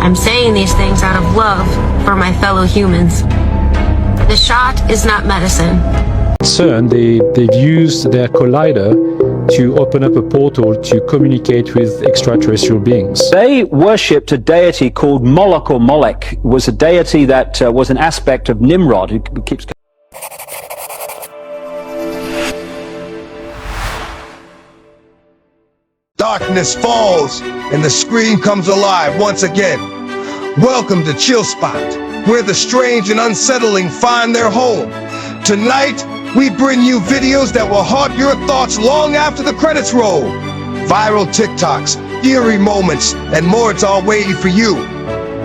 I'm saying these things out of love for my fellow humans. The shot is not medicine. CERN, they've used their collider to open up a portal to communicate with extraterrestrial beings. They worshipped a deity called Moloch or Molech. It was a deity that was an aspect of Nimrod, who keeps... Darkness falls and the screen comes alive once again. Welcome to Chill Spot, where the strange and unsettling find their home. Tonight, we bring you videos that will haunt your thoughts long after the credits roll. Viral TikToks, eerie moments, and more. It's all waiting for you.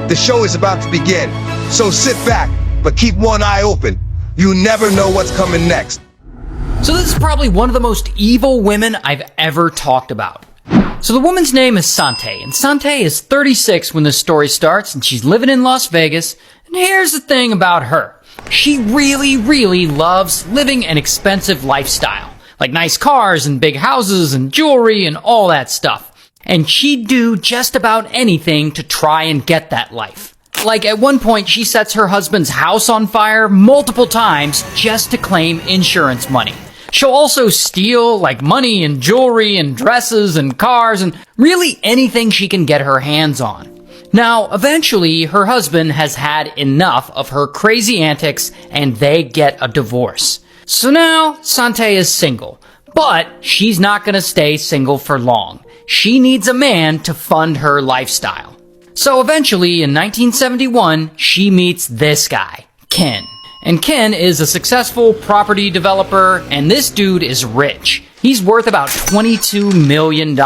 The show is about to begin, so sit back, but keep one eye open. You never know what's coming next. So this is probably one of the most evil women I've ever talked about. So the woman's name is Sante, and Sante is 36 when this story starts, and she's living in Las Vegas. And here's the thing about her. She really, really loves living an expensive lifestyle. Like nice cars and big houses and jewelry and all that stuff. And she'd do just about anything to try and get that life. Like at one point she sets her husband's house on fire multiple times just to claim insurance money. She'll also steal like money and jewelry and dresses and cars and really anything she can get her hands on. Now, eventually, her husband has had enough of her crazy antics and they get a divorce. So now, Sante is single, but she's not gonna stay single for long. She needs a man to fund her lifestyle. So eventually, in 1971, she meets this guy, Ken. And Ken is a successful property developer, and this dude is rich. He's worth about $22 million.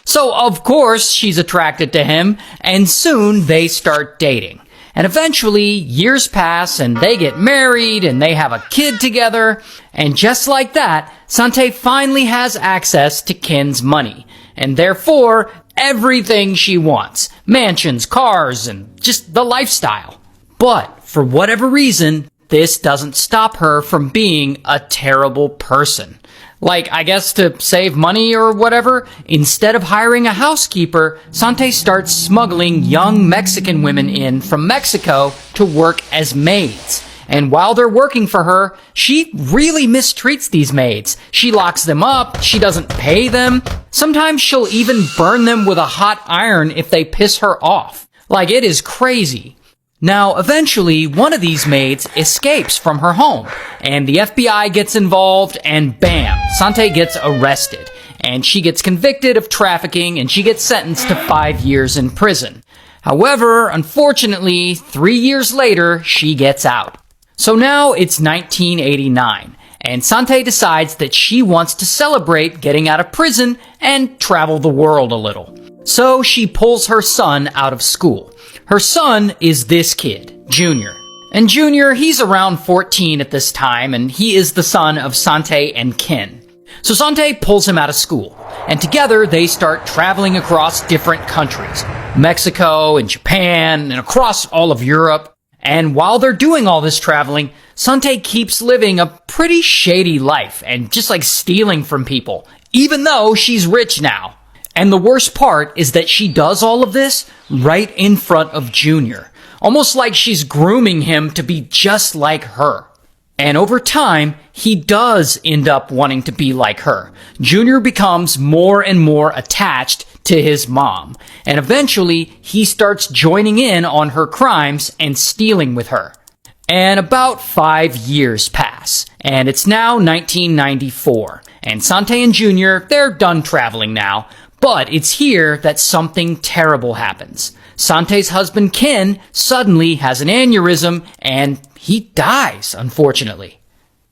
So, of course, she's attracted to him, and soon they start dating. And eventually, years pass, and they get married, and they have a kid together. And just like that, Sante finally has access to Ken's money. And therefore, everything she wants. Mansions, cars, and just the lifestyle. But, for whatever reason, this doesn't stop her from being a terrible person. Like, I guess to save money or whatever, instead of hiring a housekeeper, Sante starts smuggling young Mexican women in from Mexico to work as maids. And while they're working for her, she really mistreats these maids. She locks them up, she doesn't pay them. Sometimes she'll even burn them with a hot iron if they piss her off. Like, it is crazy. Now, eventually, one of these maids escapes from her home, and the FBI gets involved, and bam, Sante gets arrested, and she gets convicted of trafficking, and she gets sentenced to 5 years in prison. However, unfortunately, 3 years later, she gets out. So now it's 1989, and Sante decides that she wants to celebrate getting out of prison and travel the world a little. So she pulls her son out of school. Her son is this kid, Junior. And Junior, he's around 14 at this time, and he is the son of Sante and Ken. So Sante pulls him out of school, and together they start traveling across different countries. Mexico and Japan, and across all of Europe. And while they're doing all this traveling, Sante keeps living a pretty shady life, and just like stealing from people, even though she's rich now. And the worst part is that she does all of this right in front of Junior. Almost like she's grooming him to be just like her. And over time, he does end up wanting to be like her. Junior becomes more and more attached to his mom. And eventually, he starts joining in on her crimes and stealing with her. And about 5 years pass. And it's now 1994. And Sante and Junior, they're done traveling now. But it's here that something terrible happens. Sante's husband Ken suddenly has an aneurysm and he dies, unfortunately.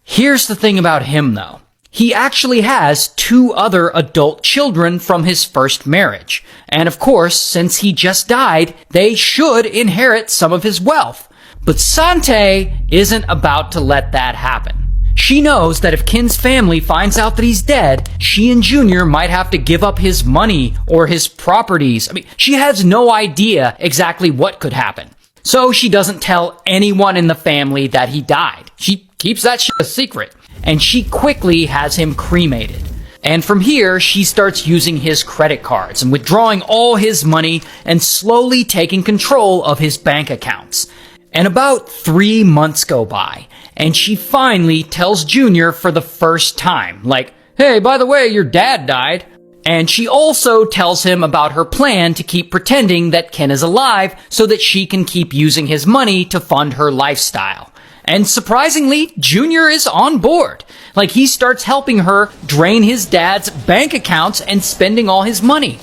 Here's the thing about him though. He actually has 2 other adult children from his first marriage. And of course, since he just died, they should inherit some of his wealth. But Sante isn't about to let that happen. She knows that if Ken's family finds out that he's dead, she and Junior might have to give up his money or his properties. I mean, she has no idea exactly what could happen. So she doesn't tell anyone in the family that he died. She keeps that shit a secret. And she quickly has him cremated. And from here, she starts using his credit cards and withdrawing all his money and slowly taking control of his bank accounts. And about 3 months go by, and she finally tells Junior for the first time, like, hey, by the way, your dad died. And she also tells him about her plan to keep pretending that Ken is alive so that she can keep using his money to fund her lifestyle. And surprisingly, Junior is on board. Like, he starts helping her drain his dad's bank accounts and spending all his money.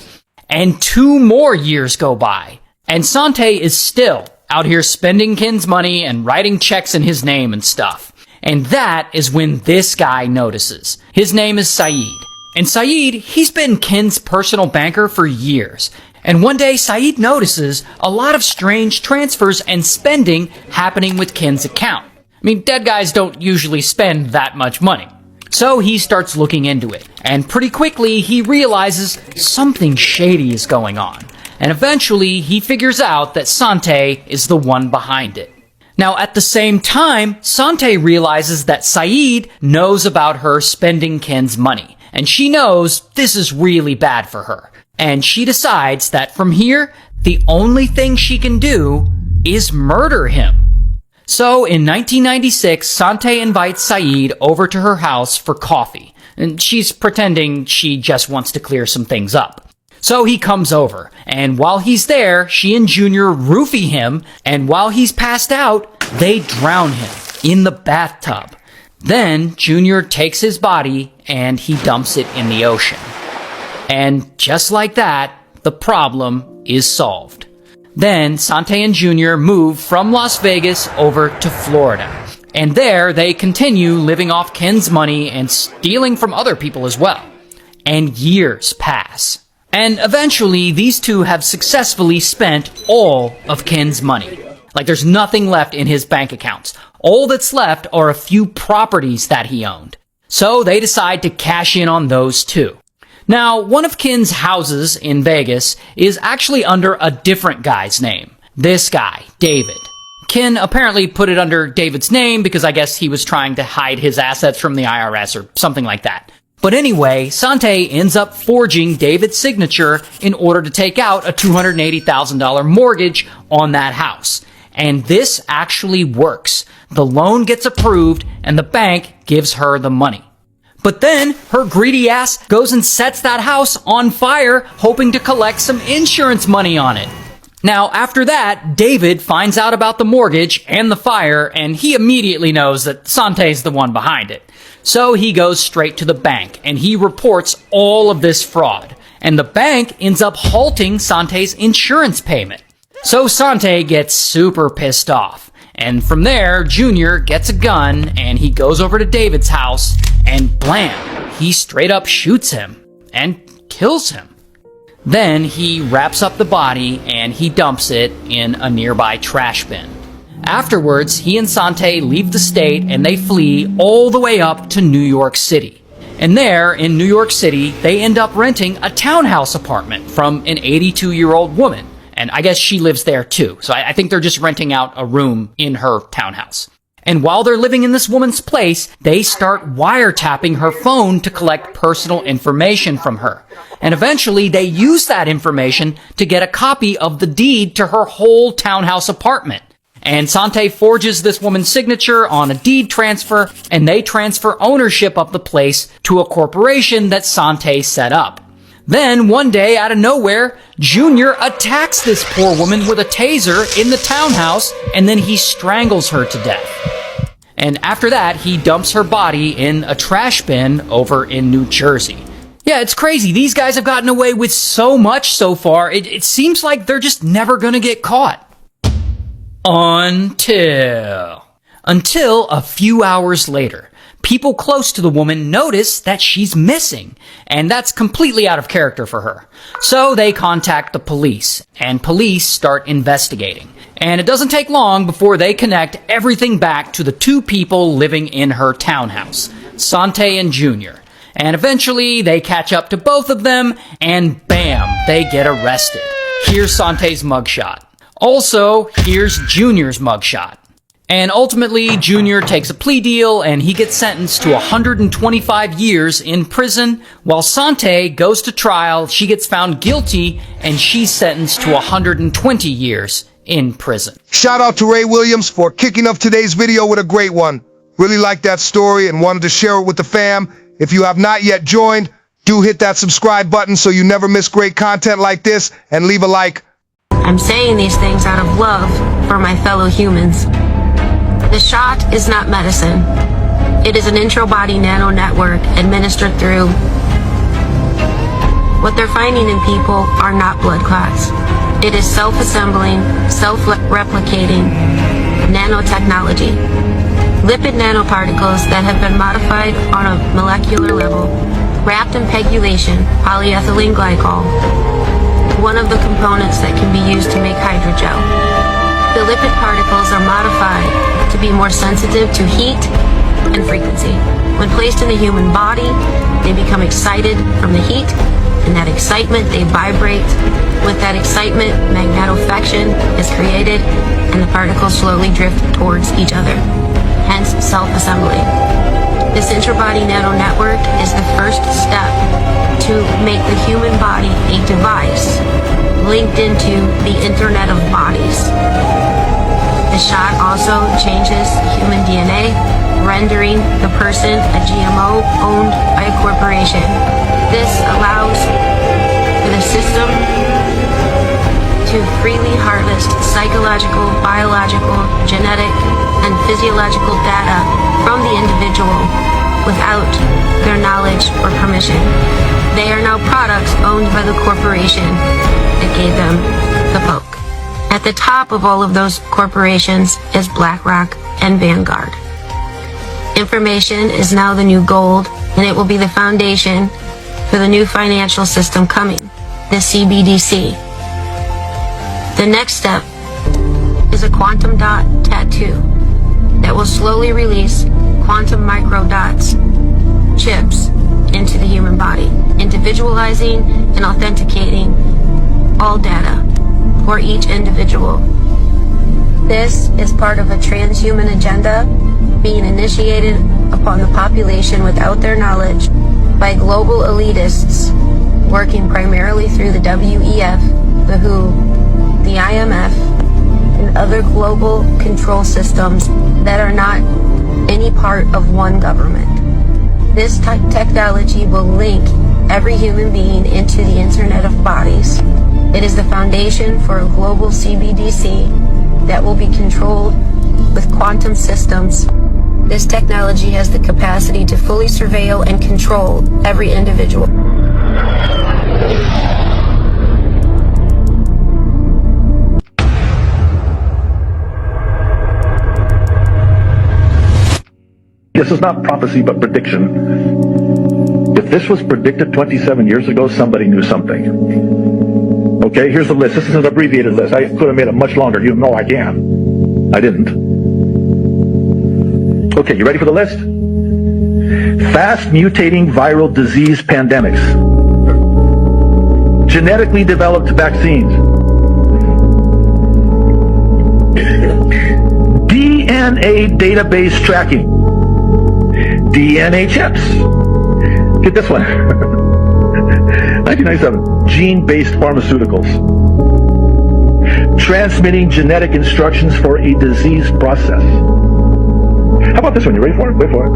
And 2 more years go by, and Sante is still out here spending Ken's money and writing checks in his name and stuff. And that is when this guy notices. His name is Saeed. And Saeed, he's been Ken's personal banker for years. And one day, Saeed notices a lot of strange transfers and spending happening with Ken's account. I mean, dead guys don't usually spend that much money. So he starts looking into it. And pretty quickly, he realizes something shady is going on. And eventually, he figures out that Sante is the one behind it. Now, at the same time, Sante realizes that Saeed knows about her spending Ken's money. And she knows this is really bad for her. And she decides that from here, the only thing she can do is murder him. So in 1996, Sante invites Saeed over to her house for coffee. And she's pretending she just wants to clear some things up. So he comes over, and while he's there, she and Junior roofie him, and while he's passed out, they drown him in the bathtub. Then Junior takes his body and he dumps it in the ocean. And just like that, the problem is solved. Then Sante and Junior move from Las Vegas over to Florida. And there they continue living off Ken's money and stealing from other people as well. And years pass. And eventually these two have successfully spent all of Ken's money. Like, there's nothing left in his bank accounts. All that's left are a few properties that he owned. So they decide to cash in on those too. Now, one of Ken's houses in Vegas is actually under a different guy's name. This guy, David. Ken apparently put it under David's name because I guess he was trying to hide his assets from the IRS or something like that. But anyway, Sante ends up forging David's signature in order to take out a $280,000 mortgage on that house. And this actually works. The loan gets approved and the bank gives her the money. But then her greedy ass goes and sets that house on fire, hoping to collect some insurance money on it. Now, after that, David finds out about the mortgage and the fire, and he immediately knows that Sante's the one behind it. So he goes straight to the bank, and he reports all of this fraud. And the bank ends up halting Sante's insurance payment. So Sante gets super pissed off. And from there, Junior gets a gun, and he goes over to David's house, and blam, he straight up shoots him and kills him. Then he wraps up the body and he dumps it in a nearby trash bin. Afterwards, he and Sante leave the state and they flee all the way up to New York City. And there, in New York City, they end up renting a townhouse apartment from an 82-year-old woman. And I guess she lives there too. So I think they're just renting out a room in her townhouse. And while they're living in this woman's place, they start wiretapping her phone to collect personal information from her. And eventually, they use that information to get a copy of the deed to her whole townhouse apartment. And Sante forges this woman's signature on a deed transfer, and they transfer ownership of the place to a corporation that Sante set up. Then, one day, out of nowhere, Junior attacks this poor woman with a taser in the townhouse, and then he strangles her to death. And after that, he dumps her body in a trash bin over in New Jersey. Yeah, it's crazy. These guys have gotten away with so much so far, it seems like they're just never gonna get caught. Until a few hours later, people close to the woman notice that she's missing, and that's completely out of character for her. So they contact the police, and police start investigating. And it doesn't take long before they connect everything back to the two people living in her townhouse, Sante and Junior. And eventually they catch up to both of them, and bam, they get arrested. Here's Sante's mugshot. Also, here's Junior's mugshot. And ultimately, Junior takes a plea deal and he gets sentenced to 125 years in prison, while Sante goes to trial, she gets found guilty, and she's sentenced to 120 years in prison. Shout out to Ray Williams for kicking off today's video with a great one. Really liked that story and wanted to share it with the fam. If you have not yet joined, do hit that subscribe button so you never miss great content like this, and leave a like. I'm saying these things out of love for my fellow humans. The shot is not medicine. It is an intro-body nano network administered through. What they're finding in people are not blood clots. It is self-assembling, self-replicating nanotechnology. Lipid nanoparticles that have been modified on a molecular level, wrapped in pegylation, polyethylene glycol, one of the components that can be used to make hydrogel. The lipid particles are modified to be more sensitive to heat and frequency. When placed in the human body, they become excited from the heat, and that excitement, they vibrate. With that excitement, magnetofection is created, and the particles slowly drift towards each other, hence self-assembly. This intrabody nano network is the first step to make the human body a device linked into the Internet of Bodies. The shot also changes human DNA, rendering the person a GMO owned by a corporation. This allows for the system to freely harvest psychological, biological, genetic, and physiological data from the individual without their knowledge or permission. They are now products owned by the corporation that gave them the poke. At the top of all of those corporations is BlackRock and Vanguard. Information is now the new gold, and it will be the foundation for the new financial system coming, the CBDC. The next step is a quantum dot tattoo that will slowly release quantum microdots, chips, into the human body, individualizing and authenticating all data for each individual. This is part of a transhuman agenda being initiated upon the population without their knowledge by global elitists working primarily through the WEF, the WHO, the IMF, and other global control systems that are not any part of one government. This technology will link every human being into the Internet of Bodies. It is the foundation for a global CBDC that will be controlled with quantum systems. This technology has the capacity to fully surveil and control every individual. This is not prophecy, but prediction. If this was predicted 27 years ago, somebody knew something. Okay, here's the list. This is an abbreviated list. I could have made it much longer. You know I can. I didn't. Okay, you ready for the list? Fast mutating viral disease pandemics. Genetically developed vaccines. DNA database tracking. DNA chips. Get this one. 1997. Gene-based pharmaceuticals. Transmitting genetic instructions for a disease process. How about this one? You ready for it? Wait for it.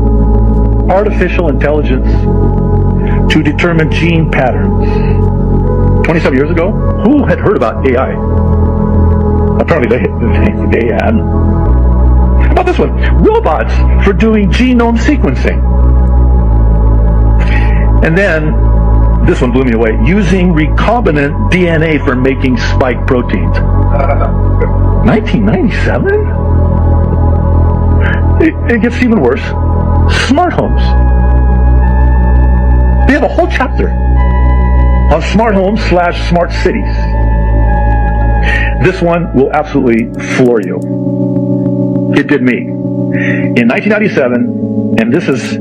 Artificial intelligence to determine gene patterns. 27 years ago, who had heard about AI? Apparently they had. How about this one? Robots for doing genome sequencing. And then, this one blew me away. Using recombinant DNA for making spike proteins. 1997? It gets even worse. Smart homes. They have a whole chapter on smart homes / smart cities. This one will absolutely floor you. It did me. In 1997, and this is,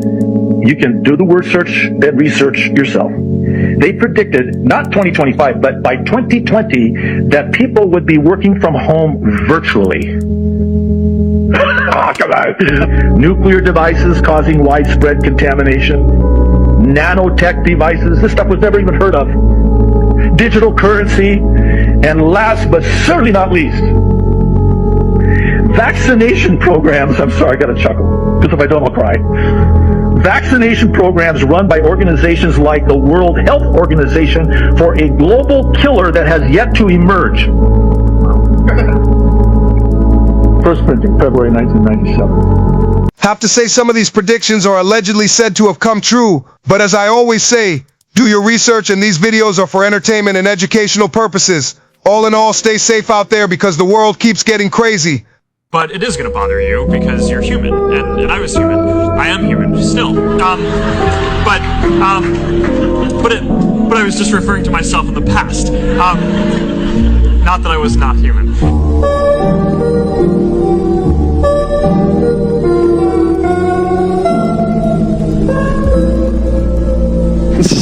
you can do the word search and research yourself. They predicted, not 2025, but by 2020, that people would be working from home virtually. Oh, come on. Nuclear devices causing widespread contamination. Nanotech devices. This stuff was never even heard of. Digital currency. And last but certainly not least, vaccination programs. I'm sorry, I gotta chuckle, because if I don't, I'll cry. Vaccination programs run by organizations like the World Health Organization for a global killer that has yet to emerge. First printing, February 1997. Have to say some of these predictions are allegedly said to have come true, but as I always say, do your research, and these videos are for entertainment and educational purposes. All in all, stay safe out there because the world keeps getting crazy. But it is going to bother you because you're human, and I was human. I am human still. But I was just referring to myself in the past. Not that I was not human.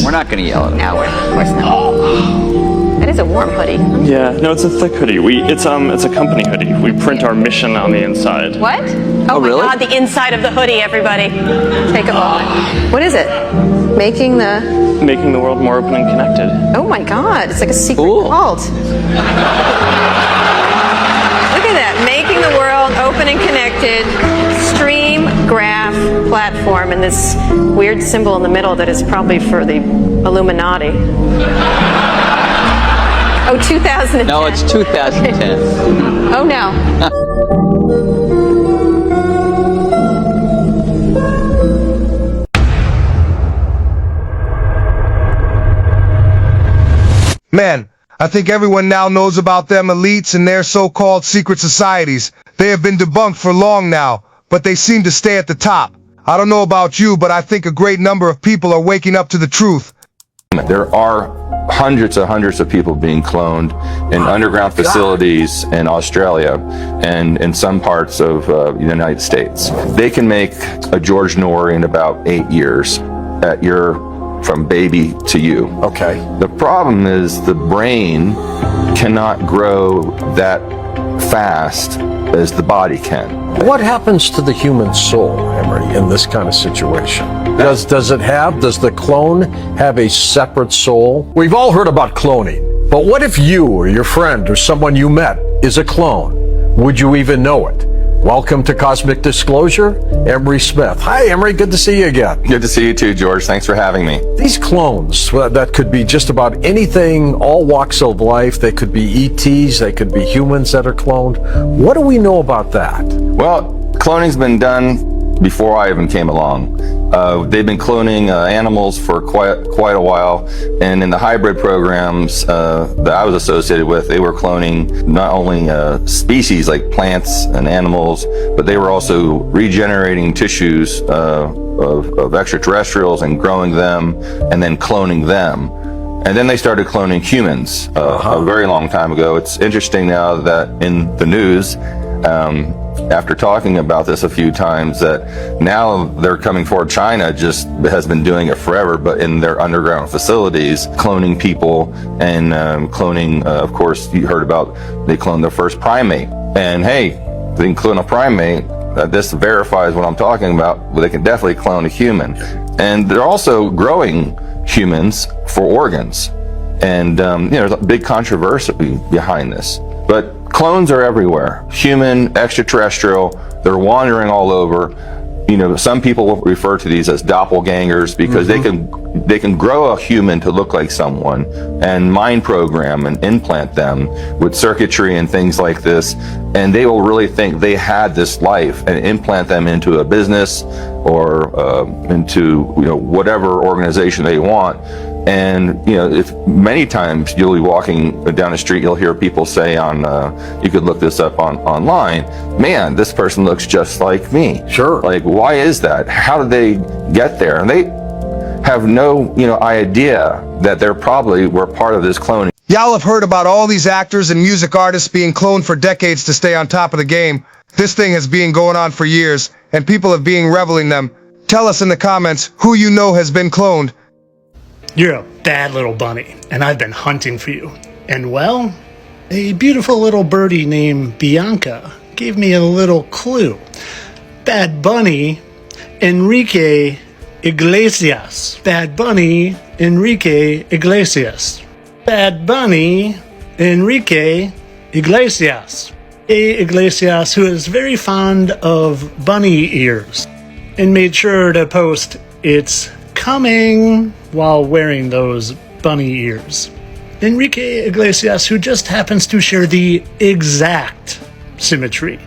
We're not going to yell at him. No, of course not. That is a warm hoodie. Yeah, no, it's a thick hoodie. It's a company hoodie. We print our mission on the inside. What? Oh, really? My God, the inside of the hoodie, everybody. Take a moment. What is it? Making the world more open and connected. Oh my God, it's like a secret cult. Look at that, making the world open and connected. Stream graph platform, and this weird symbol in the middle that is probably for the Illuminati. Oh, 2010. No, it's 2010. Oh no. Man, I think everyone now knows about them elites and their so-called secret societies. They have been debunked for long now, but they seem to stay at the top. I don't know about you, but I think a great number of people are waking up to the truth. There are hundreds of people being cloned in underground facilities in Australia and in some parts of the United States. They can make a George Norrie in about 8 years from baby to you. Okay. The problem is the brain cannot grow that fast as the body can. What happens to the human soul, Emery, in this kind of situation? Does the clone have a separate soul? We've all heard about cloning, but what if you or your friend or someone you met is a clone? Would you even know it? Welcome to Cosmic Disclosure, Emery Smith. Hi, Emery. Good to see you again. Good to see you too, George. Thanks for having me. These clones, that could be just about anything, all walks of life. They could be ETs, they could be humans that are cloned. What do we know about that? Well, cloning's been done before I even came along. They've been cloning animals for quite a while, and in the hybrid programs that I was associated with, they were cloning not only species like plants and animals, but they were also regenerating tissues of extraterrestrials and growing them and then cloning them. And then they started cloning humans a very long time ago. It's interesting now that in the news, after talking about this a few times, that now they're coming forward. China just has been doing it forever, but in their underground facilities, cloning people and cloning, of course, you heard about, they cloned their first primate. And hey, they can clone a primate. This verifies what I'm talking about. They can definitely clone a human. And they're also growing humans for organs. And there's a big controversy behind this. But clones are everywhere. Human, extraterrestrial, they're wandering all over. Some people will refer to these as doppelgangers because they can grow a human to look like someone and mind program and implant them with circuitry and things like this, and they will really think they had this life and implant them into a business or into whatever organization they want. And if many times you'll be walking down the street, you'll hear people say you could look this up online, man, this person looks just like me. Sure. Like, why is that? How did they get there? And they have no idea that they're probably were part of this cloning. Y'all have heard about all these actors and music artists being cloned for decades to stay on top of the game. This thing has been going on for years, and people have been reveling them. Tell us in the comments who you know has been cloned. You're a bad little bunny, and I've been hunting for you. And well, a beautiful little birdie named Bianca gave me a little clue. Bad Bunny, Enrique Iglesias. Bad Bunny, Enrique Iglesias. Bad Bunny, Enrique Iglesias. Iglesias, who is very fond of bunny ears and made sure to post "It's coming" while wearing those bunny ears. Enrique Iglesias, who just happens to share the exact symmetry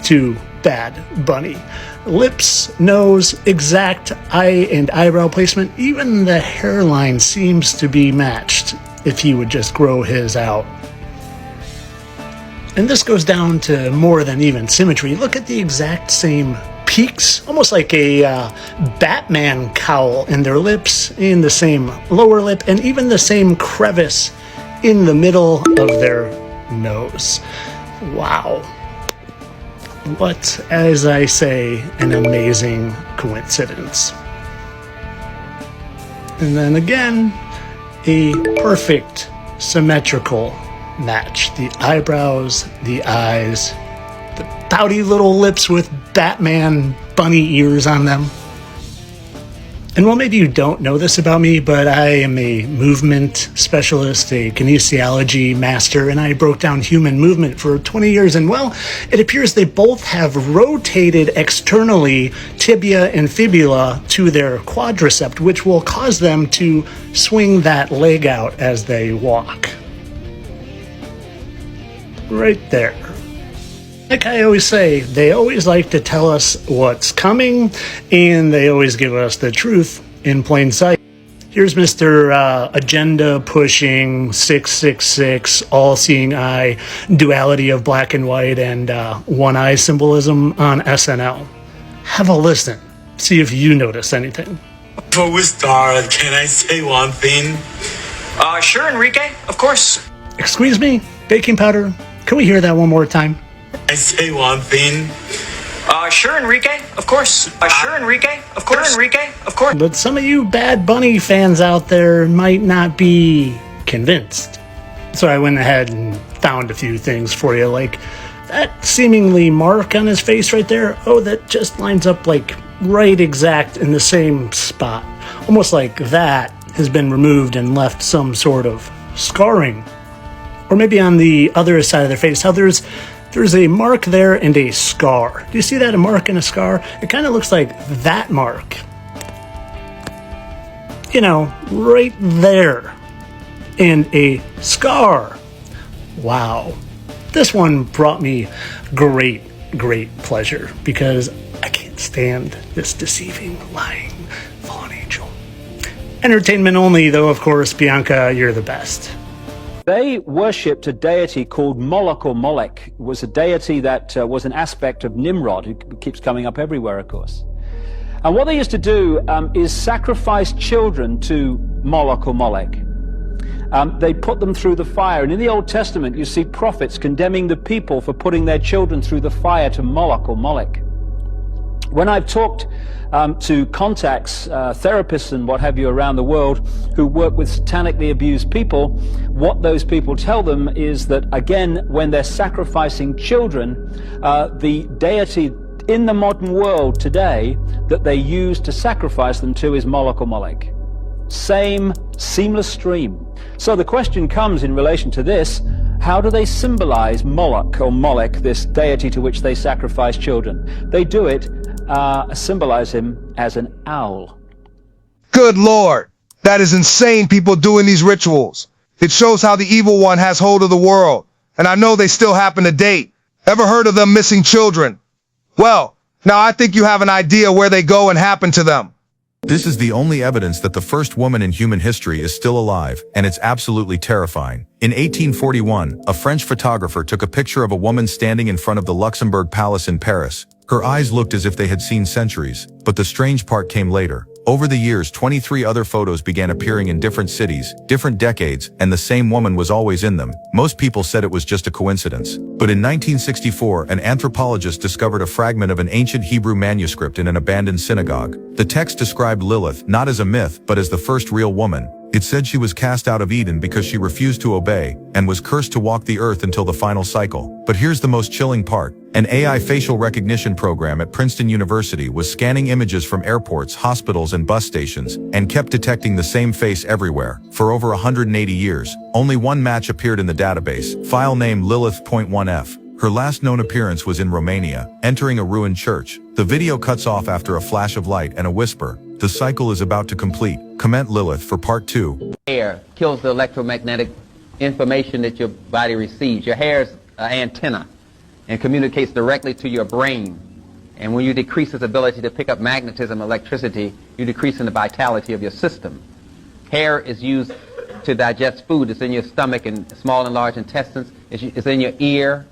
to Bad Bunny. Lips, nose, exact eye and eyebrow placement, even the hairline seems to be matched if he would just grow his out. And this goes down to more than even symmetry. Look at the exact same peaks, almost like a Batman cowl in their lips, in the same lower lip, and even the same crevice in the middle of their nose. Wow. What, as I say, an amazing coincidence. And then again, a perfect symmetrical match. The eyebrows, the eyes, the pouty little lips with Batman bunny ears on them. And well, maybe you don't know this about me, but I am a movement specialist, a kinesiology master, and I broke down human movement for 20 years. And well, it appears they both have rotated externally tibia and fibula to their quadricep, which will cause them to swing that leg out as they walk. Right there. Like I always say, they always like to tell us what's coming, and they always give us the truth in plain sight. Here's Mr. Agenda-pushing, 666, all-seeing eye, duality of black and white, and one-eye symbolism on SNL. Have a listen. See if you notice anything. Before we start, can I say one thing? Sure, Enrique, of course. Excuse me? Baking powder? Can we hear that one more time? I say one thing. Sure, Enrique, of course. Sure, Enrique, of course. Enrique, of course. But some of you Bad Bunny fans out there might not be convinced. So I went ahead and found a few things for you, like that seemingly mark on his face right there. Oh, that just lines up like right exact in the same spot. Almost like that has been removed and left some sort of scarring. Or maybe on the other side of their face, how there's a mark there and a scar. Do you see that, a mark and a scar? It kind of looks like that mark. You know, right there. And a scar. Wow. This one brought me great pleasure because I can't stand this deceiving, lying, fallen angel. Entertainment only, though, of course. Bianca, you're the best. They worshipped a deity called Moloch or Molech. It was a deity that was an aspect of Nimrod, who keeps coming up everywhere, of course. And what they used to do is sacrifice children to Moloch or Molech. They put them through the fire. And in the Old Testament, you see prophets condemning the people for putting their children through the fire to Moloch or Molech. When I've talked to contacts, therapists and what have you around the world who work with satanically abused people, what those people tell them is that, again, when they're sacrificing children, the deity in the modern world today that they use to sacrifice them to is Moloch or Molech. Same seamless stream. So the question comes in relation to this: how do they symbolize Moloch or Molech, this deity to which they sacrifice children? They do it, symbolize him as an owl. Good Lord, that is insane, people doing these rituals. It shows how the evil one has hold of the world, and I know they still happen to date. Ever heard of them missing children? Well, now I think you have an idea where they go and happen to them. This is the only evidence that the first woman in human history is still alive, and it's absolutely terrifying. In 1841, a French photographer took a picture of a woman standing in front of the Luxembourg Palace in Paris. Her eyes looked as if they had seen centuries, but the strange part came later. Over the years, 23 other photos began appearing in different cities, different decades, and the same woman was always in them. Most people said it was just a coincidence. But in 1964, an anthropologist discovered a fragment of an ancient Hebrew manuscript in an abandoned synagogue. The text described Lilith not as a myth, but as the first real woman. It said she was cast out of Eden because she refused to obey and was cursed to walk the earth until the final cycle. But here's the most chilling part. An AI facial recognition program at Princeton University was scanning images from airports, hospitals, and bus stations and kept detecting the same face everywhere. For over 180 years, only one match appeared in the database, file name Lilith.1f. Her last known appearance was in Romania, entering a ruined church. The video cuts off after a flash of light and a whisper. The cycle is about to complete. Comment Lilith for part 2. Hair kills the electromagnetic information that your body receives. Your hair is an antenna and communicates directly to your brain. And when you decrease its ability to pick up magnetism, electricity, you decrease in the vitality of your system. Hair is used to digest food. It's in your stomach and small and large intestines. It's in your ear.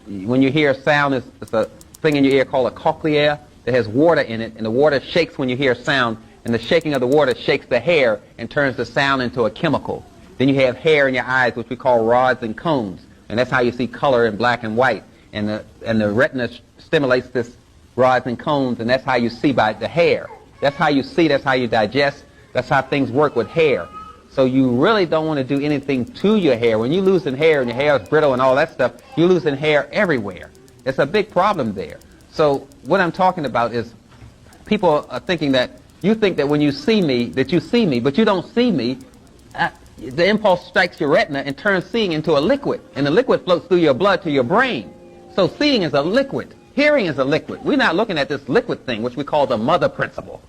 When you hear a sound, it's a thing in your ear called a cochlea that has water in it, and the water shakes when you hear sound, and the shaking of the water shakes the hair and turns the sound into a chemical. Then you have hair in your eyes, which we call rods and cones, and that's how you see color in black and white. And the retina stimulates this rods and cones, and that's how you see by the hair. That's how you see, that's how you digest, that's how things work with hair. So you really don't want to do anything to your hair. When you losing hair and your hair is brittle and all that stuff, you're losing hair everywhere. It's a big problem there. So what I'm talking about is people are thinking that you think that when you see me, that you see me, but you don't see me. The impulse strikes your retina and turns seeing into a liquid, and the liquid floats through your blood to your brain. So seeing is a liquid. Hearing is a liquid. We're not looking at this liquid thing, which we call the mother principle,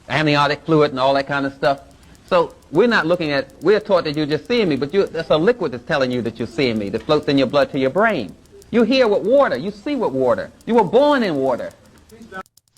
amniotic fluid and all that kind of stuff. So we're not looking at, we're taught that you're just seeing me, but that's a liquid that's telling you that you're seeing me, that floats in your blood to your brain. You hear with water. You see with water. You were born in water.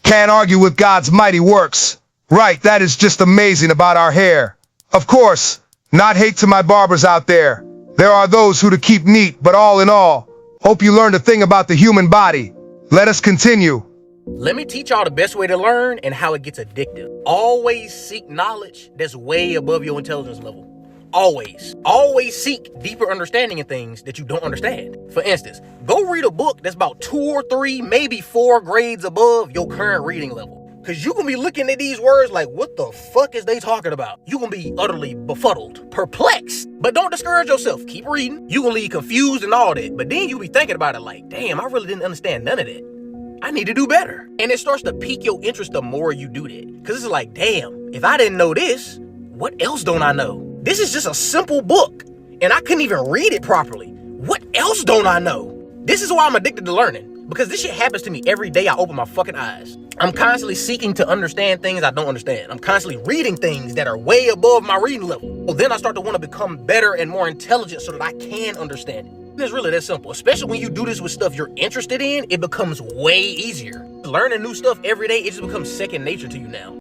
Can't argue with God's mighty works. Right, that is just amazing about our hair. Of course, not hate to my barbers out there. There are those who to keep neat, but all in all, hope you learned a thing about the human body. Let us continue. Let me teach y'all the best way to learn and how it gets addictive. Always seek knowledge that's way above your intelligence level. Always. Always seek deeper understanding in things that you don't understand. For instance, go read a book that's about 2 or 3, maybe 4 grades above your current reading level. Cause you gonna be looking at these words like, what the fuck is they talking about? You gonna be utterly befuddled, perplexed. But don't discourage yourself. Keep reading. You gonna leave confused and all that. But then you be thinking about it like, damn, I really didn't understand none of that. I need to do better. And it starts to pique your interest the more you do that. Cause it's like, damn, if I didn't know this, what else don't I know? This is just a simple book, and I couldn't even read it properly. What else don't I know? This is why I'm addicted to learning, because this shit happens to me every day I open my fucking eyes. I'm constantly seeking to understand things I don't understand. I'm constantly reading things that are way above my reading level. Well, then I start to want to become better and more intelligent so that I can understand it. It's really that simple. Especially when you do this with stuff you're interested in, it becomes way easier. Learning new stuff every day, it just becomes second nature to you now.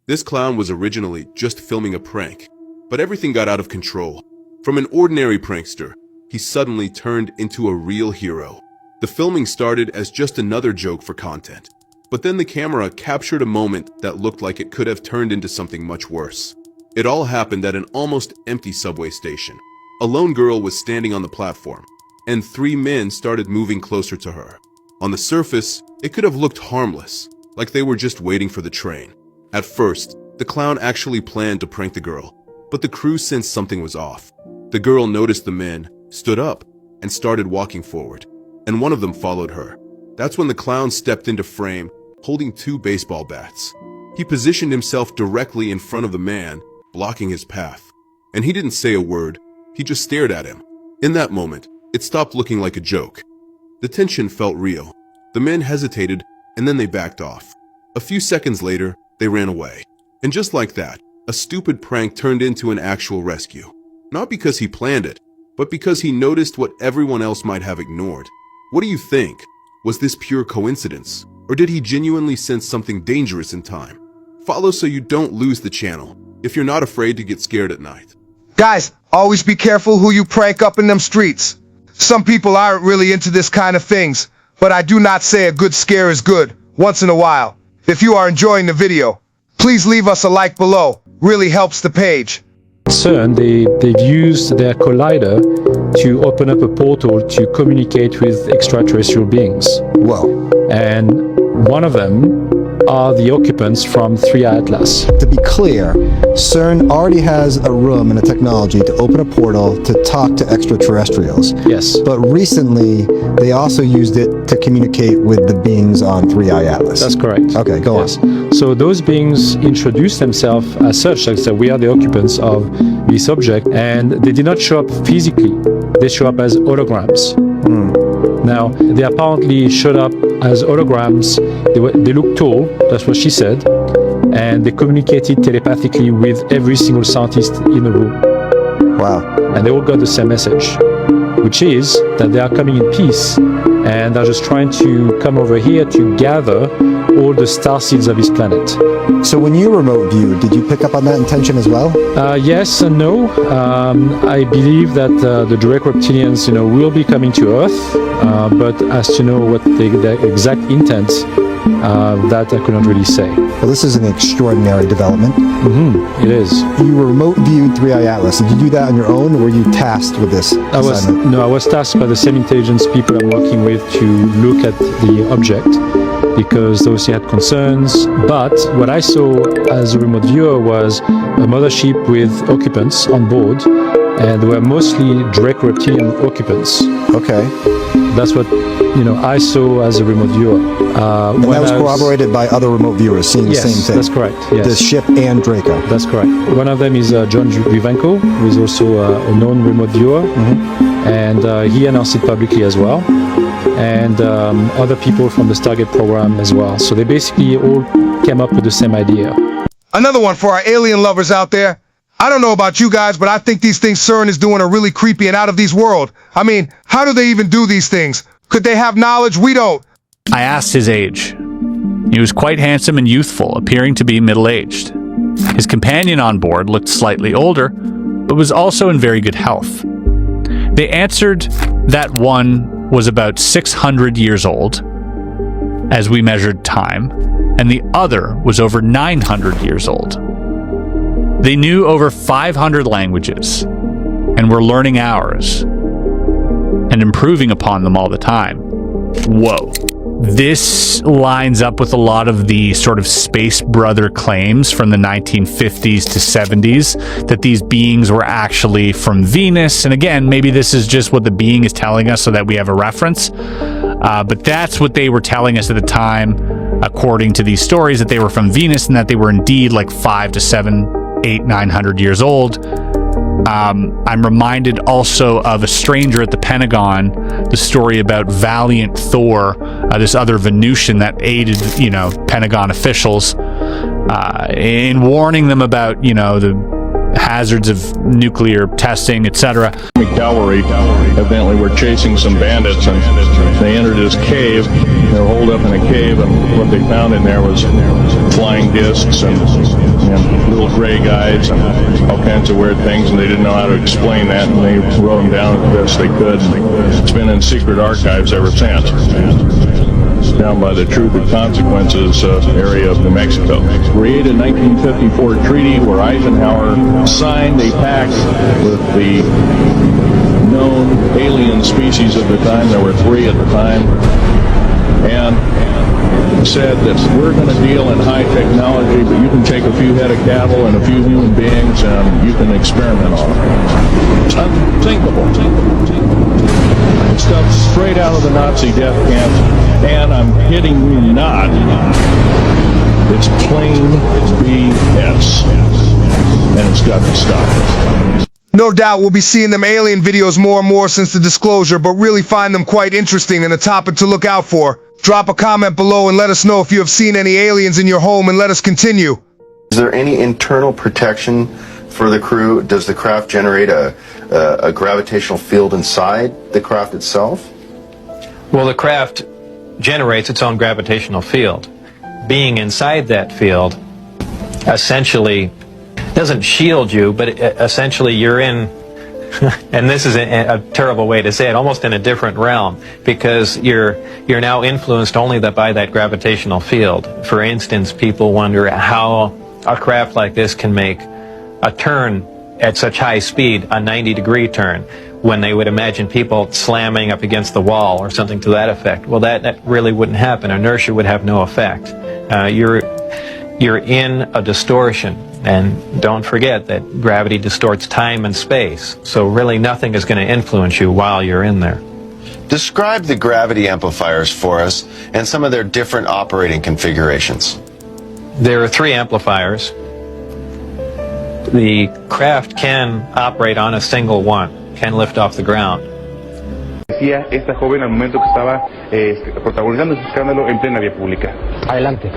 This clown was originally just filming a prank, but everything got out of control. From an ordinary prankster, he suddenly turned into a real hero. The filming started as just another joke for content, but then the camera captured a moment that looked like it could have turned into something much worse. It all happened at an almost empty subway station. A lone girl was standing on the platform, and 3 men started moving closer to her. On the surface, it could have looked harmless, like they were just waiting for the train. At first, the clown actually planned to prank the girl, but the crew sensed something was off. The girl noticed the men, stood up, and started walking forward, and one of them followed her. That's when the clown stepped into frame, holding 2 baseball bats. He positioned himself directly in front of the man, blocking his path. And he didn't say a word, he just stared at him. In that moment, it stopped looking like a joke. The tension felt real. The men hesitated, and then they backed off. A few seconds later, they ran away. And just like that, a stupid prank turned into an actual rescue. Not because he planned it, but because he noticed what everyone else might have ignored. What do you think? Was this pure coincidence? Or did he genuinely sense something dangerous in time? Follow so you don't lose the channel, if you're not afraid to get scared at night. Guys, always be careful who you prank up in them streets. Some people aren't really into this kind of things, but I do not say a good scare is good, once in a while. If you are enjoying the video, please leave us a like below. Really helps the page. CERN, they've used their collider to open up a portal to communicate with extraterrestrial beings. Wow. And one of them are the occupants from 3i Atlas. To be clear, CERN already has a room and a technology to open a portal to talk to extraterrestrials. Yes. But recently, they also used it to communicate with the beings on 3i Atlas. That's correct. Okay, go yes. on. So those beings introduced themselves as such, like that we are the occupants of this object, and they did not show up physically. They show up as holograms. Now, they apparently showed up as holograms. They looked tall, that's what she said, and they communicated telepathically with every single scientist in the room. Wow. And they all got the same message, which is that they are coming in peace, and they're just trying to come over here to gather all the star seeds of this planet. So when you remote viewed, did you pick up on that intention as well? Yes and no. I believe that the direct reptilians, will be coming to Earth, but as to know what the exact intent, that I could not really say. Well, this is an extraordinary development. It is. You remote viewed 3i Atlas. Did you do that on your own, or were you tasked with this assignment? I was tasked by the same intelligence people I'm working with to look at the object, because they also had concerns. But what I saw as a remote viewer was a mothership with occupants on board, and they were mostly direct reptilian occupants. Okay. That's what I saw as a remote viewer. And that was corroborated by other remote viewers seeing the same thing. That's correct. Yes. The ship and Draco. That's correct. One of them is John Vivenko, who is also a known remote viewer, and he announced it publicly as well. And other people from the Stargate program as well. So they basically all came up with the same idea. Another one for our alien lovers out there. I don't know about you guys, but I think these things CERN is doing are really creepy and out of this world. I mean, how do they even do these things? Could they have knowledge we don't? I asked his age. He was quite handsome and youthful, appearing to be middle-aged. His companion on board looked slightly older, but was also in very good health. They answered that one was about 600 years old, as we measured time, and the other was over 900 years old. They knew over 500 languages, and were learning ours, and improving upon them all the time. Whoa. This lines up with a lot of the sort of space brother claims from the 1950s to 70s that these beings were actually from Venus. And again, maybe this is just what the being is telling us so that we have a reference. But that's what they were telling us at the time, according to these stories, that they were from Venus and that they were indeed like 5 to 7, 8, 900 years old. I'm reminded also of A Stranger at the Pentagon, the story about Valiant Thor, this other Venusian that aided, Pentagon officials in warning them about, the hazards of nuclear testing, etc. Cavalry evidently were chasing some bandits, and they entered this cave. They were holed up in a cave, and what they found in there was flying discs and little gray guys and all kinds of weird things, and they didn't know how to explain that, and they wrote them down as best they could. It's been in secret archives ever since, down by the Truth and Consequences area of New Mexico. Created 1954 treaty where Eisenhower signed a pact with the known alien species at the time. There were 3 at the time, and said that we're going to deal in high technology, but you can take a few head of cattle and a few human beings and you can experiment on them. It's unthinkable. Stuff straight out of the Nazi death camps, and I'm kidding you not. It's plain BS, and it's got to stop. No doubt we'll be seeing them alien videos more and more since the disclosure, but really find them quite interesting and a topic to look out for. Drop a comment below and let us know if you have seen any aliens in your home, and let us continue. Is there any internal protection for the crew? Does the craft generate a gravitational field inside the craft itself? Well, the craft generates its own gravitational field. Being inside that field essentially doesn't shield you, but essentially you're in, and this is a terrible way to say it, almost in a different realm, because you're now influenced only by that gravitational field. For instance, people wonder how a craft like this can make a turn at such high speed, a 90-degree turn. when they would imagine people slamming up against the wall or something to that effect. Well, that really wouldn't happen. Inertia would have no effect. You're in a distortion, and don't forget that gravity distorts time and space, so really nothing is going to influence you while you're in there. Describe the gravity amplifiers for us and some of their different operating configurations. There are 3 amplifiers. The craft can operate on a single one, can lift off the ground. Decía esta joven al momento que estaba protagonizando ese escándalo en plena vía pública. Adelante.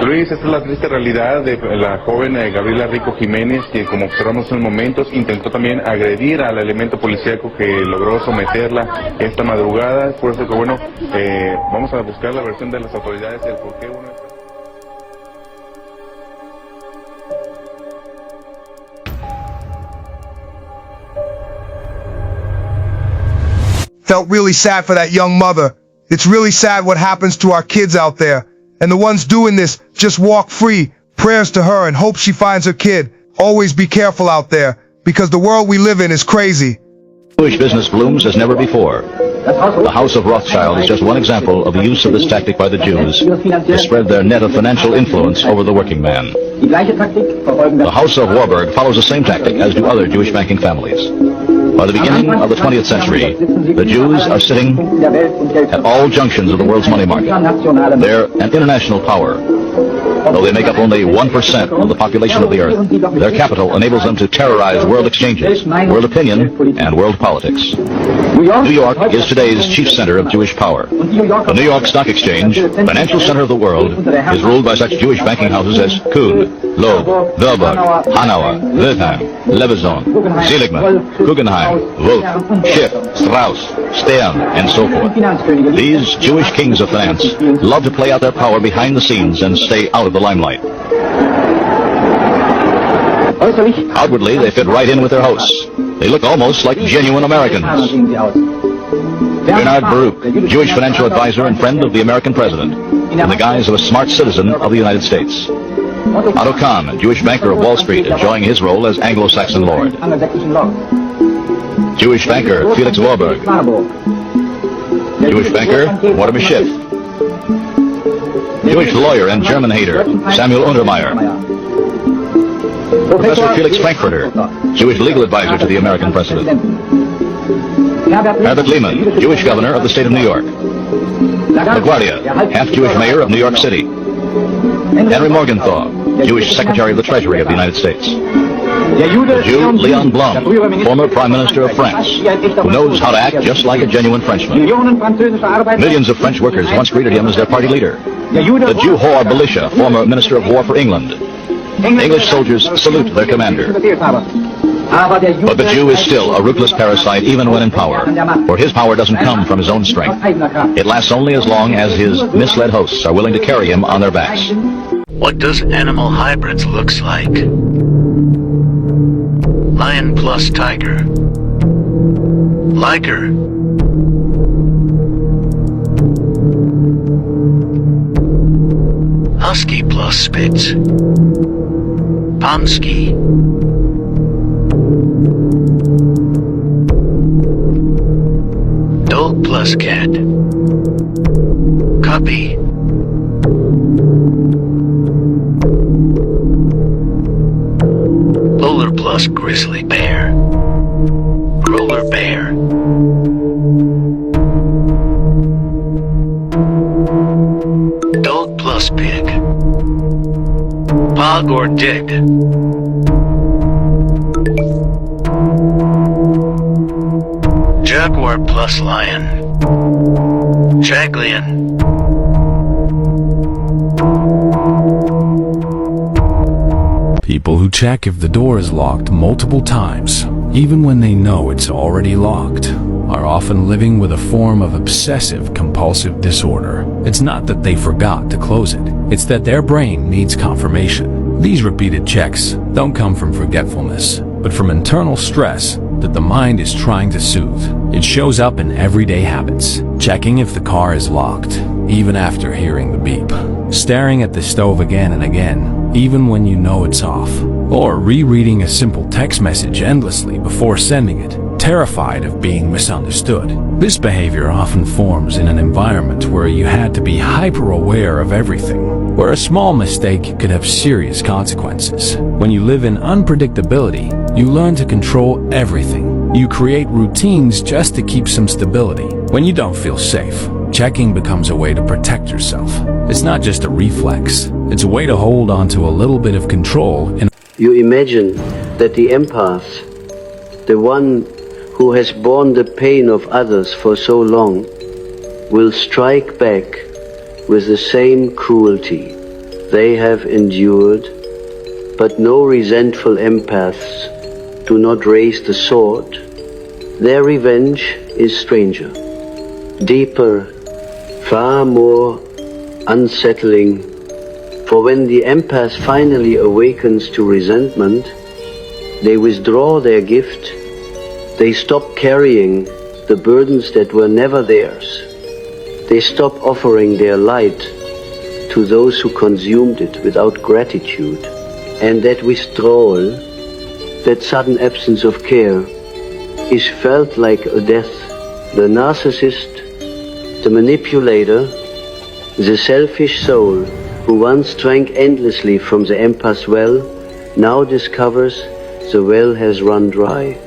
Luis, esta es la triste realidad de la joven Gabriela Rico Jiménez, que como observamos en momentos intentó también agredir al elemento policíaco que logró someterla esta madrugada. Por eso que bueno, vamos a buscar la versión de las autoridades del por qué uno... Felt really sad for that young mother. It's really sad what happens to our kids out there. And the ones doing this just walk free. Prayers to her and hope she finds her kid. Always be careful out there, because the world we live in is crazy. Jewish business blooms as never before. The House of Rothschild is just one example of the use of this tactic by the Jews to spread their net of financial influence over the working man. The House of Warburg follows the same tactic as do other Jewish banking families. By the beginning of the 20th century, the Jews are sitting at all junctions of the world's money market. They're an international power. Though they make up only 1% of the population of the earth, their capital enables them to terrorize world exchanges, world opinion, and world politics. New York is today's chief center of Jewish power. The New York Stock Exchange, financial center of the world, is ruled by such Jewish banking houses as Kuhn, Loeb, Wilbur, Hanauer, Wertheim, Leveson, Seligman, Guggenheim, Wolf, Schiff, Strauss, Stern, and so forth. These Jewish kings of finance love to play out their power behind the scenes and stay out of the limelight. Outwardly, they fit right in with their hosts. They look almost like genuine Americans. Bernard Baruch, Jewish financial advisor and friend of the American president, in the guise of a smart citizen of the United States. Otto Kahn, a Jewish banker of Wall Street, enjoying his role as Anglo-Saxon lord. Jewish banker Felix Warburg. Jewish banker Mortimer Schiff. Jewish lawyer and German hater, Samuel Untermyer. Professor Felix Frankfurter, Jewish legal advisor to the American president. Herbert Lehman, Jewish governor of the state of New York. LaGuardia, half-Jewish mayor of New York City. Henry Morgenthau, Jewish secretary of the Treasury of the United States. The Jew Leon Blum, former Prime Minister of France, who knows how to act just like a genuine Frenchman. Millions of French workers once greeted him as their party leader. The Jew whore Belisha, former Minister of War for England. English soldiers salute their commander. But the Jew is still a ruthless parasite even when in power, for his power doesn't come from his own strength. It lasts only as long as his misled hosts are willing to carry him on their backs. What does animal hybrids looks like? Lion plus tiger. Liger. Husky plus Spitz. Pomsky. Dog plus cat. Copy. Polar plus grizzly bear. Roller bear. Dog plus pig. Pog or dig. Jaguar plus lion. Jaglion. People who check if the door is locked multiple times, even when they know it's already locked, are often living with a form of obsessive compulsive disorder. It's not that they forgot to close it, it's that their brain needs confirmation. These repeated checks don't come from forgetfulness, but from internal stress that the mind is trying to soothe. It shows up in everyday habits, checking if the car is locked, even after hearing the beep, staring at the stove again and again, even when you know it's off, or rereading a simple text message endlessly before sending it, terrified of being misunderstood. This behavior often forms in an environment where you had to be hyper-aware of everything, where a small mistake could have serious consequences. When you live in unpredictability, you learn to control everything. You create routines just to keep some stability. When you don't feel safe, checking becomes a way to protect yourself. It's not just a reflex, it's a way to hold on to a little bit of control. And you imagine that the empath, the one who has borne the pain of others for so long, will strike back with the same cruelty they have endured, but no resentful empaths do not raise the sword. Their revenge is stranger, deeper, far more unsettling, for when the empath finally awakens to resentment, they withdraw their gift, they stop carrying the burdens that were never theirs, they stop offering their light to those who consumed it without gratitude, and that withdrawal, that sudden absence of care, is felt like a death. The narcissist, the manipulator, the selfish soul who once drank endlessly from the empath's well, now discovers the well has run dry.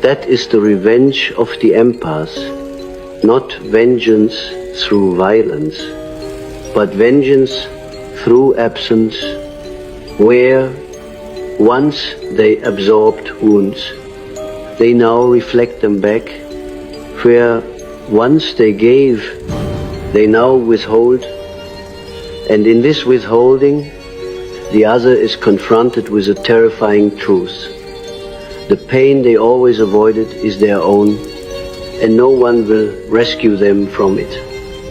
That is the revenge of the empath, not vengeance through violence, but vengeance through absence, where once they absorbed wounds, they now reflect them back, where once they gave, they now withhold, and in this withholding, the other is confronted with a terrifying truth. The pain they always avoided is their own, and no one will rescue them from it.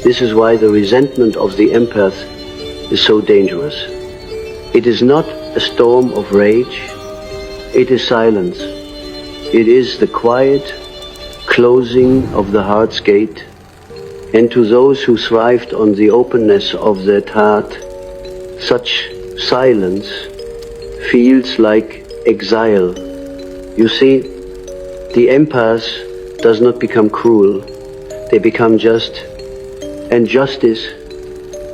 This is why the resentment of the empath is so dangerous. It is not a storm of rage, it is silence. It is the quiet closing of the heart's gate, and to those who thrived on the openness of that heart, such silence feels like exile. You see, the empath does not become cruel, they become just, and justice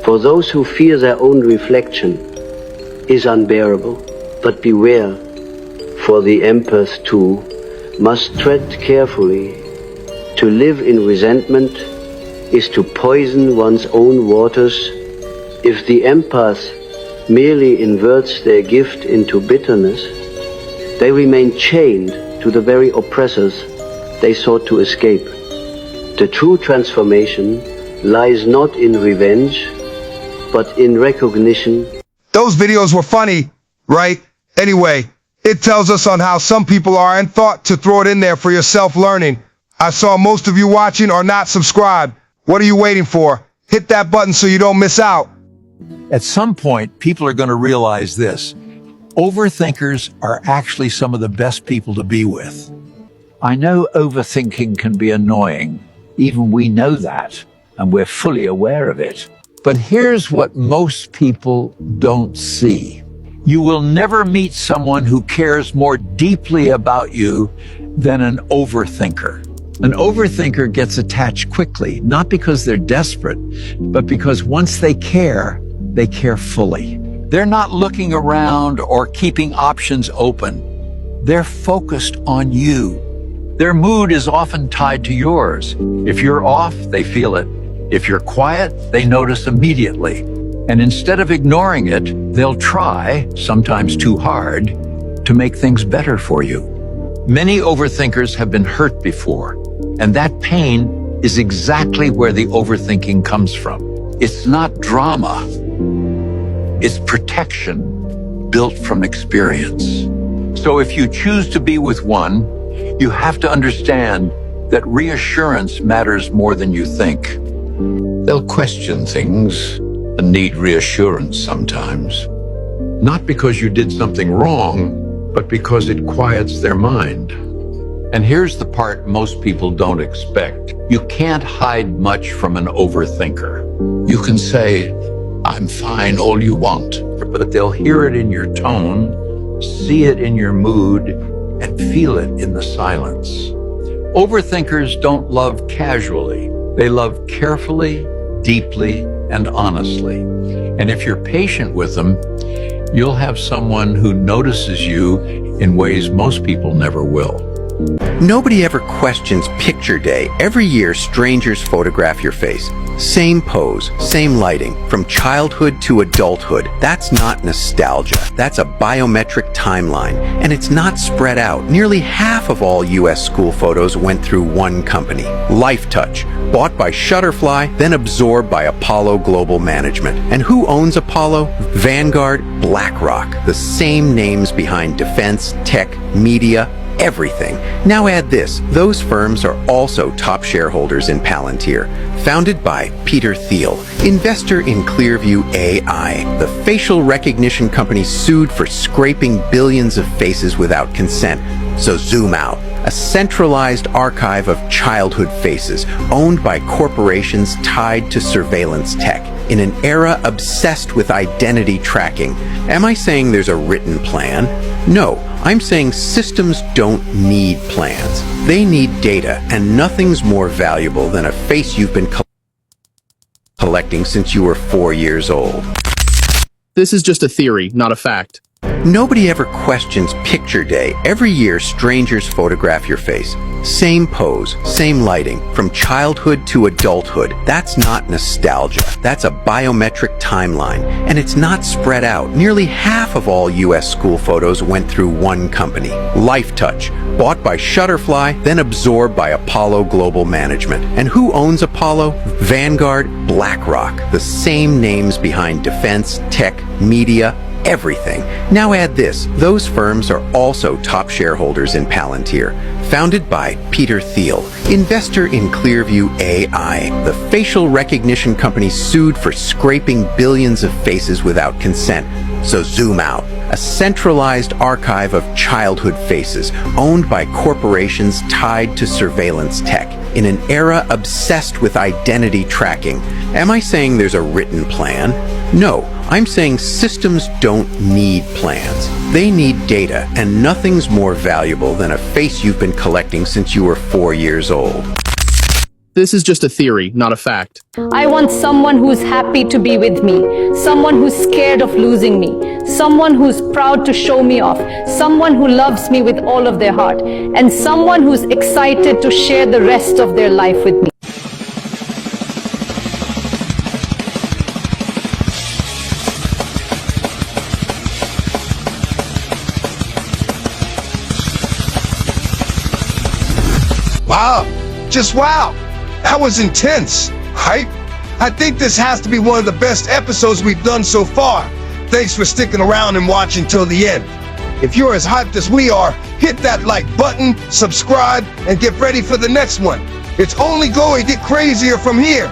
for those who fear their own reflection is unbearable. But beware, for the empath too must tread carefully. To live in resentment is to poison one's own waters. If the empath merely inverts their gift into bitterness, they remain chained to the very oppressors they sought to escape. The true transformation lies not in revenge, but in recognition. Those videos were funny, right? Anyway, it tells us on how some people are and thought to throw it in there for your self-learning. I saw most of you watching are not subscribed. What are you waiting for? Hit that button so you don't miss out. At some point, people are going to realize this. Overthinkers are actually some of the best people to be with. I know overthinking can be annoying. Even we know that, and we're fully aware of it. But here's what most people don't see. You will never meet someone who cares more deeply about you than an overthinker. An overthinker gets attached quickly, not because they're desperate, but because once they care fully. They're not looking around or keeping options open. They're focused on you. Their mood is often tied to yours. If you're off, they feel it. If you're quiet, they notice immediately. And instead of ignoring it, they'll try, sometimes too hard, to make things better for you. Many overthinkers have been hurt before, and that pain is exactly where the overthinking comes from. It's not drama. It's protection built from experience. So if you choose to be with one, you have to understand that reassurance matters more than you think. They'll question things and need reassurance sometimes. Not because you did something wrong, but because it quiets their mind. And here's the part most people don't expect. You can't hide much from an overthinker. You can say, "I'm fine," all you want, but they'll hear it in your tone, see it in your mood, and feel it in the silence. Overthinkers don't love casually. They love carefully, deeply, and honestly. And if you're patient with them, you'll have someone who notices you in ways most people never will. Nobody ever questions picture day. Every year, strangers photograph your face. Same pose, same lighting, from childhood to adulthood. That's not nostalgia. That's a biometric timeline. And it's not spread out. Nearly half of all US school photos went through one company, LifeTouch, bought by Shutterfly, then absorbed by Apollo Global Management. And who owns Apollo? Vanguard, BlackRock, the same names behind defense, tech, media, everything. Now add this, those firms are also top shareholders in Palantir, founded by Peter Thiel, investor in Clearview AI, the facial recognition company sued for scraping billions of faces without consent. So zoom out, a centralized archive of childhood faces owned by corporations tied to surveillance tech in an era obsessed with identity tracking. Am I saying there's a written plan? No, I'm saying systems don't need plans. They need data, and nothing's more valuable than a face you've been collecting since you were 4 years old. This is just a theory, not a fact. Nobody ever questions picture day. Every year, strangers photograph your face. Same pose, same lighting, from childhood to adulthood. That's not nostalgia. That's a biometric timeline. And it's not spread out. Nearly half of all US school photos went through one company, LifeTouch, bought by Shutterfly, then absorbed by Apollo Global Management. And who owns Apollo? Vanguard, BlackRock, the same names behind defense, tech, media, everything. Now add this, those firms are also top shareholders in Palantir, founded by Peter Thiel, investor in Clearview AI, the facial recognition company sued for scraping billions of faces without consent. So zoom out, a centralized archive of childhood faces owned by corporations tied to surveillance tech in an era obsessed with identity tracking. Am I saying there's a written plan? No, I'm saying systems don't need plans. They need data, and nothing's more valuable than a face you've been collecting since you were 4 years old. This is just a theory, not a fact. I want someone who's happy to be with me, someone who's scared of losing me, someone who's proud to show me off, someone who loves me with all of their heart, and someone who's excited to share the rest of their life with me. Wow, just wow. That was intense, right? I think this has to be one of the best episodes we've done so far. Thanks for sticking around and watching till the end. If you're as hyped as we are, hit that like button, subscribe, and get ready for the next one. It's only going to get crazier from here.